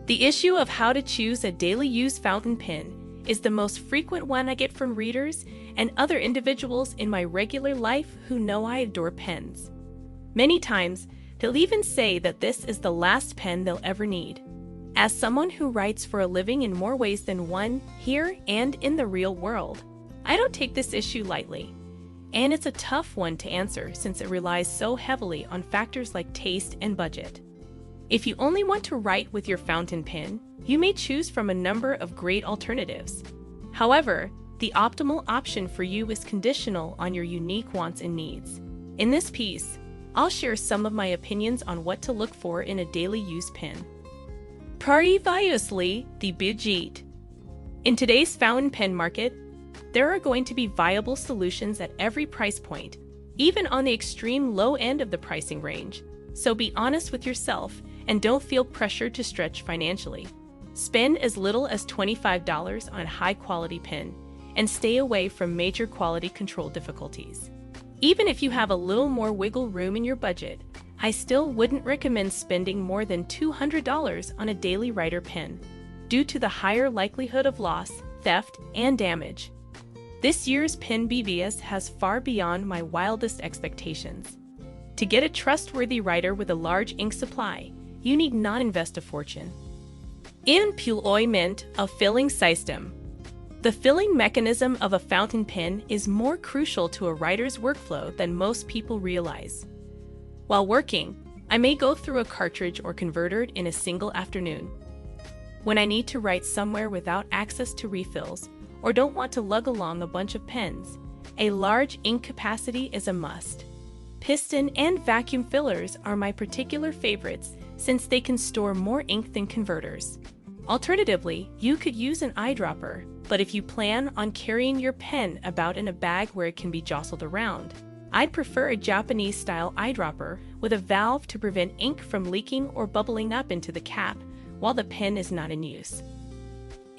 The issue of how to choose a daily use fountain pen is the most frequent one I get from readers and other individuals in my regular life who know I adore pens. Many times, they'll even say that this is the last pen they'll ever need. As someone who writes for a living in more ways than one, here and in the real world, I don't take this issue lightly. And it's a tough one to answer since it relies so heavily on factors like taste and budget. If you only want to write with your fountain pen, you may choose from a number of great alternatives. However, the optimal option for you is conditional on your unique wants and needs. In this piece, I'll share some of my opinions on what to look for in a daily use pen. Previously, the budget. In today's fountain pen market, there are going to be viable solutions at every price point, even on the extreme low end of the pricing range. So be honest with yourself and don't feel pressured to stretch financially. Spend as little as $25 on a high-quality pen and stay away from major quality control difficulties. Even if you have a little more wiggle room in your budget, I still wouldn't recommend spending more than $200 on a daily writer pen, due to the higher likelihood of loss, theft, and damage. This year's pen BVS has far beyond my wildest expectations. To get a trustworthy writer with a large ink supply, you need not invest a fortune. Employment of filling system. The filling mechanism of a fountain pen is more crucial to a writer's workflow than most people realize. While working, I may go through a cartridge or converter in a single afternoon. When I need to write somewhere without access to refills, or don't want to lug along a bunch of pens, a large ink capacity is a must. Piston and vacuum fillers are my particular favorites since they can store more ink than converters. Alternatively, you could use an eyedropper, but if you plan on carrying your pen about in a bag where it can be jostled around, I'd prefer a Japanese-style eyedropper with a valve to prevent ink from leaking or bubbling up into the cap while the pen is not in use.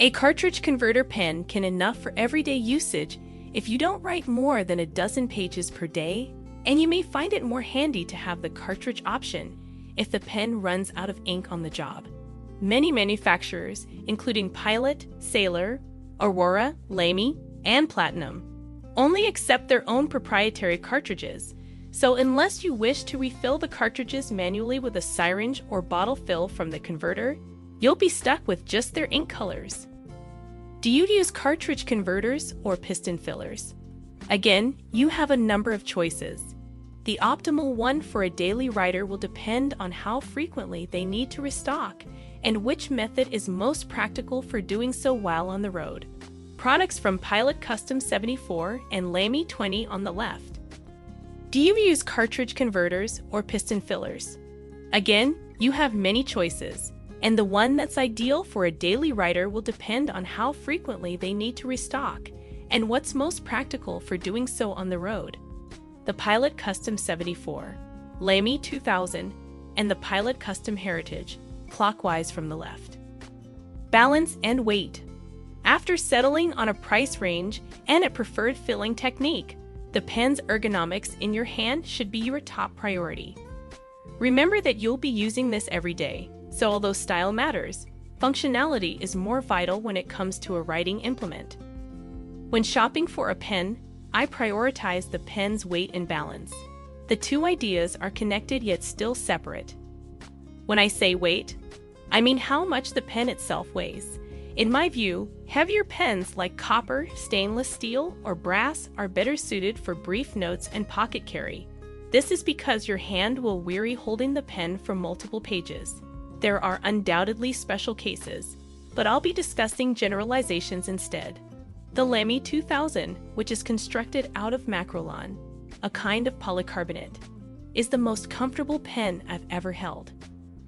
A cartridge converter pen can enough for everyday usage if you don't write more than a dozen pages per day, and you may find it more handy to have the cartridge option if the pen runs out of ink on the job. Many manufacturers, including Pilot, Sailor, Aurora, Lamy, and Platinum, only accept their own proprietary cartridges, so unless you wish to refill the cartridges manually with a syringe or bottle fill from the converter, you'll be stuck with just their ink colors. Do you use cartridge converters or piston fillers? Again, you have a number of choices. The optimal one for a daily writer will depend on how frequently they need to restock and which method is most practical for doing so while on the road. Products from Pilot Custom 74 and Lamy 20 on the left. Do you use cartridge converters or piston fillers? Again, you have many choices, and the one that's ideal for a daily writer will depend on how frequently they need to restock and what's most practical for doing so on the road. The Pilot Custom 74, Lamy 2000, and the Pilot Custom Heritage, clockwise from the left. Balance and weight. After settling on a price range and a preferred filling technique, the pen's ergonomics in your hand should be your top priority. Remember that you'll be using this every day, so although style matters, functionality is more vital when it comes to a writing implement. When shopping for a pen, I prioritize the pen's weight and balance. The two ideas are connected yet still separate. When I say weight, I mean how much the pen itself weighs. In my view, heavier pens like copper, stainless steel, or brass are better suited for brief notes and pocket carry. This is because your hand will weary holding the pen for multiple pages. There are undoubtedly special cases, but I'll be discussing generalizations instead. The Lamy 2000, which is constructed out of macrolon, a kind of polycarbonate, is the most comfortable pen I've ever held.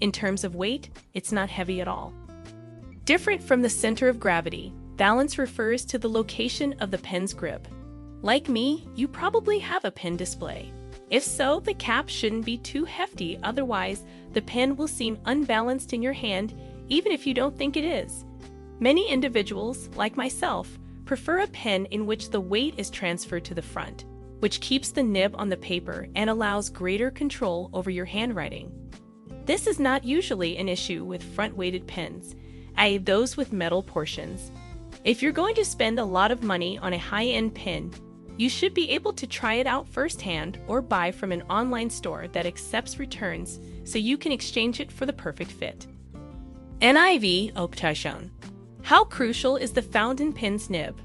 In terms of weight, it's not heavy at all. Different from the center of gravity, balance refers to the location of the pen's grip. Like me, you probably have a pen display. If so, the cap shouldn't be too hefty, otherwise the pen will seem unbalanced in your hand even if you don't think it is. Many individuals, like myself, prefer a pen in which the weight is transferred to the front, which keeps the nib on the paper and allows greater control over your handwriting. This is not usually an issue with front-weighted pens, i.e. those with metal portions. If you're going to spend a lot of money on a high-end pen, you should be able to try it out firsthand or buy from an online store that accepts returns so you can exchange it for the perfect fit. NIV optation. How crucial is the fountain pen's nib?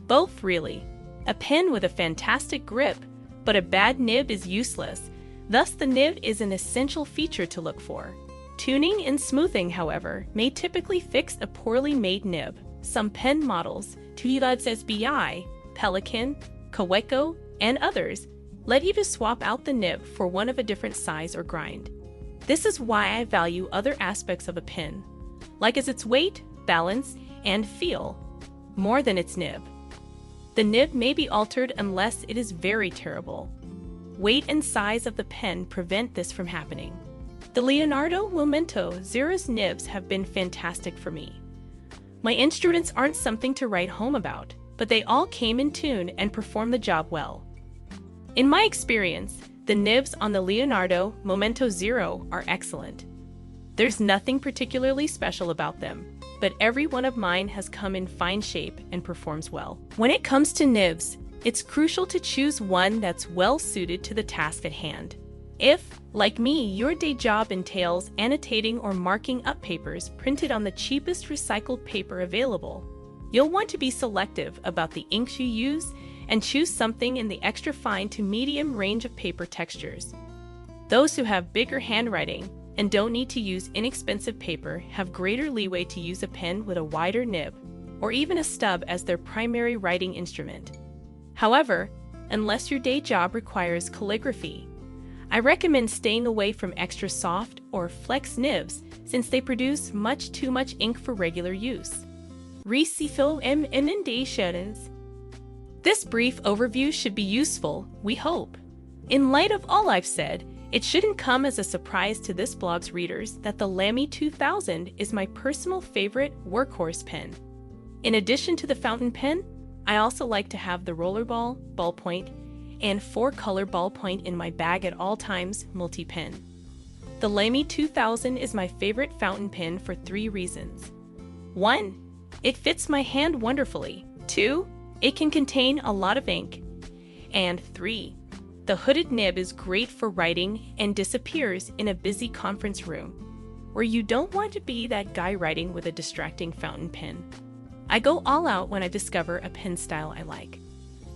Both really. A pen with a fantastic grip, but a bad nib is useless. Thus, the nib is an essential feature to look for. Tuning and smoothing, however, may typically fix a poorly made nib. Some pen models, SBI, Pelican, Kaweco, and others, let you to swap out the nib for one of a different size or grind. This is why I value other aspects of a pen, like its weight, balance, and feel, more than its nib. The nib may be altered unless it is very terrible. Weight and size of the pen prevent this from happening. The Leonardo Momento Zero's nibs have been fantastic for me. My instruments aren't something to write home about, but they all came in tune and performed the job well. In my experience, the nibs on the Leonardo Momento Zero are excellent. There's nothing particularly special about them, but every one of mine has come in fine shape and performs well. When it comes to nibs, it's crucial to choose one that's well suited to the task at hand. If, like me, your day job entails annotating or marking up papers printed on the cheapest recycled paper available, you'll want to be selective about the inks you use and choose something in the extra fine to medium range of paper textures. Those who have bigger handwriting and don't need to use inexpensive paper have greater leeway to use a pen with a wider nib or even a stub as their primary writing instrument. However, unless your day job requires calligraphy, I recommend staying away from extra soft or flex nibs since they produce much too much ink for regular use. Recommendations. This brief overview should be useful, we hope. In light of all I've said, it shouldn't come as a surprise to this blog's readers that the Lamy 2000 is my personal favorite workhorse pen. In addition to the fountain pen, I also like to have the rollerball, ballpoint, and 4-color ballpoint in my bag at all times, multi-pen. The Lamy 2000 is my favorite fountain pen for 3 reasons. 1. It fits my hand wonderfully. 2. It can contain a lot of ink. And 3. The hooded nib is great for writing and disappears in a busy conference room, where you don't want to be that guy writing with a distracting fountain pen. I go all out when I discover a pen style I like.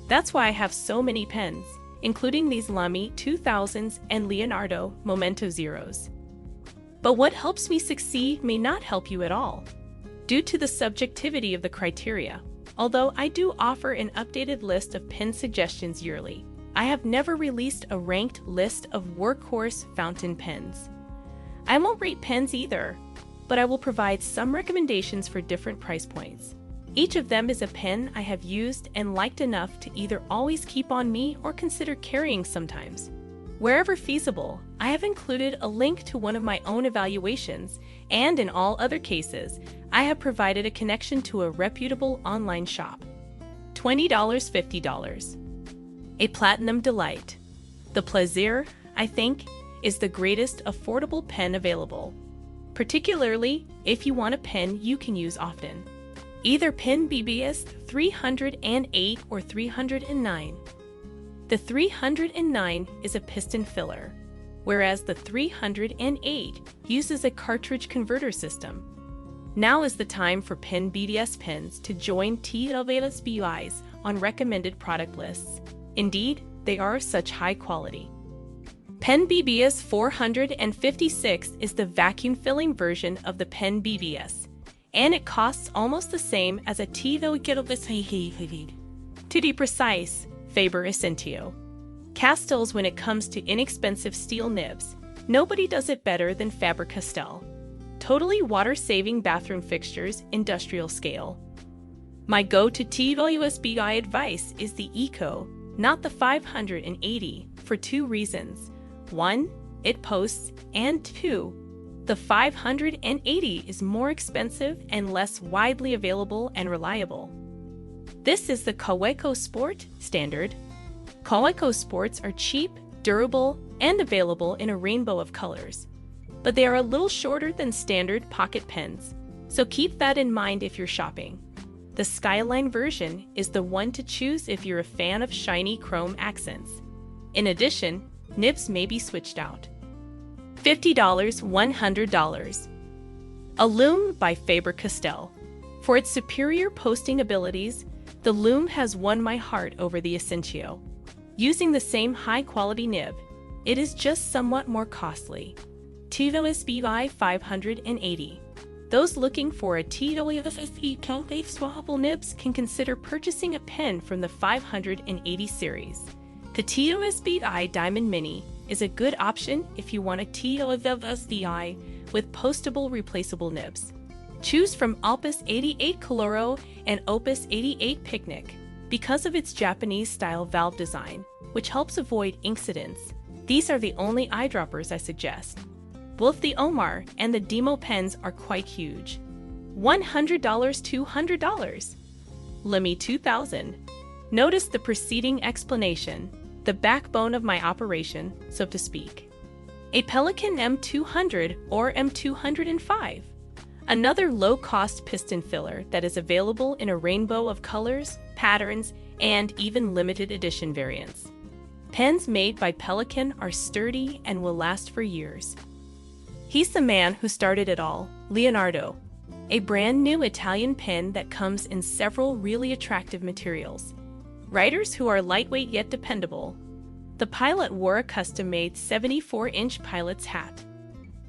That's why I have so many pens, including these Lamy 2000s and Leonardo Momento Zeros. But what helps me succeed may not help you at all, due to the subjectivity of the criteria. Although I do offer an updated list of pen suggestions yearly, I have never released a ranked list of workhorse fountain pens. I won't rate pens either, but I will provide some recommendations for different price points. Each of them is a pen I have used and liked enough to either always keep on me or consider carrying sometimes. Wherever feasible, I have included a link to one of my own evaluations, and in all other cases, I have provided a connection to a reputable online shop. $20, $50. A platinum delight. The Plaisir, I think, is the greatest affordable pen available, particularly if you want a pen you can use often. Either pen BBS 308 or 309. The 309 is a piston filler, whereas the 308 uses a cartridge converter system. Now is the time for pen BDS pens to join TLVSBIs on recommended product lists. Indeed, they are such high quality. Pen BBS 456 is the vacuum filling version of the pen BBS, and it costs almost the same as a TLVSBI. To be precise, Faber Essentio. Castells when it comes to inexpensive steel nibs. Nobody does it better than Faber-Castell. Totally water-saving bathroom fixtures, industrial scale. My go-to TLVSBI advice is the Eco, not the 580, for 2 reasons. 1, it posts, and 2, the 580 is more expensive and less widely available and reliable. This is the Kaweco Sport standard. Kaweco Sports are cheap, durable, and available in a rainbow of colors. but they are a little shorter than standard pocket pens, so keep that in mind if you're shopping. The Skyline version is the one to choose if you're a fan of shiny chrome accents. In addition, nibs may be switched out. $50, $100. A Loom by Faber-Castell. For its superior posting abilities, the Loom has won my heart over the Essentio. Using the same high-quality nib, it is just somewhat more costly. TWSBI 580. Those looking for a TWSBI swappable nibs can consider purchasing a pen from the 580 series. The TWSBI Diamond Mini is a good option if you want a TWSBI with postable replaceable nibs. Choose from Opus 88 Coloro and Opus 88 Picnic. Because of its Japanese-style valve design, which helps avoid incidents, these are the only eyedroppers I suggest. Both the Omar and the Demo pens are quite huge. $100, $200. Lemme 2000. Notice the preceding explanation, the backbone of my operation, so to speak. A Pelikan M200 or M205. Another low-cost piston filler that is available in a rainbow of colors, patterns, and even limited edition variants. Pens made by Pelikan are sturdy and will last for years. He's the man who started it all, Leonardo, a brand new Italian pen that comes in several really attractive materials. Writers who are lightweight yet dependable. The pilot wore a custom-made 74-inch pilot's hat.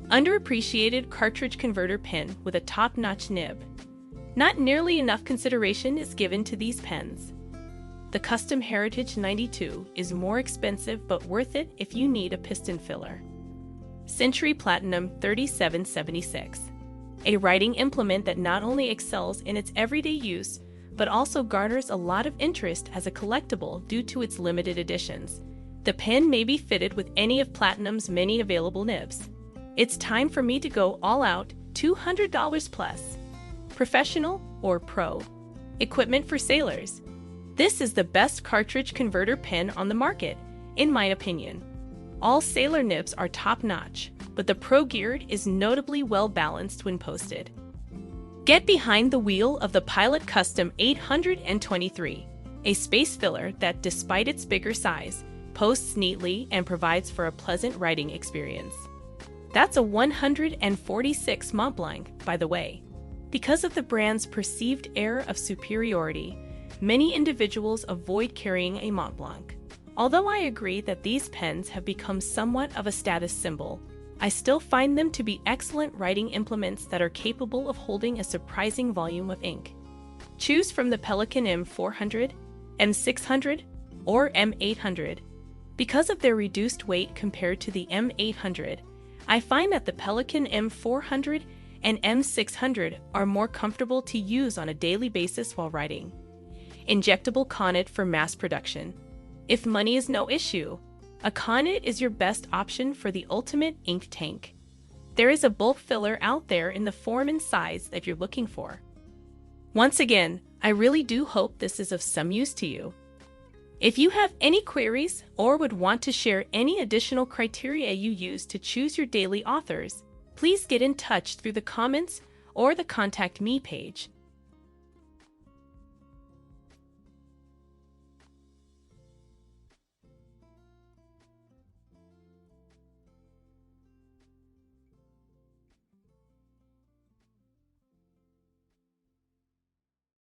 Underappreciated cartridge converter pen with a top-notch nib. Not nearly enough consideration is given to these pens. The Custom Heritage 92 is more expensive but worth it if you need a piston filler. Century Platinum 3776. A writing implement that not only excels in its everyday use, but also garners a lot of interest as a collectible due to its limited editions. The pen may be fitted with any of Platinum's many available nibs. It's time for me to go all out, $200 plus. Professional or pro? Equipment for sailors. This is the best cartridge converter pen on the market, in my opinion. All sailor nibs are top-notch, but the Pro Geared is notably well-balanced when posted. Get behind the wheel of the Pilot Custom 823, a space filler that, despite its bigger size, posts neatly and provides for a pleasant writing experience. That's a 146 Mont Blanc, by the way. Because of the brand's perceived air of superiority, many individuals avoid carrying a Mont Blanc. Although I agree that these pens have become somewhat of a status symbol, I still find them to be excellent writing implements that are capable of holding a surprising volume of ink. Choose from the Pelikan M400, M600, or M800. Because of their reduced weight compared to the M800, I find that the Pelikan M400 and M600 are more comfortable to use on a daily basis while writing. Injectable Connet for mass production. If money is no issue, a Connet is your best option for the ultimate ink tank. There is a bulk filler out there in the form and size that you're looking for. Once again, I really do hope this is of some use to you. If you have any queries or would want to share any additional criteria you use to choose your daily authors, please get in touch through the comments or the Contact Me page.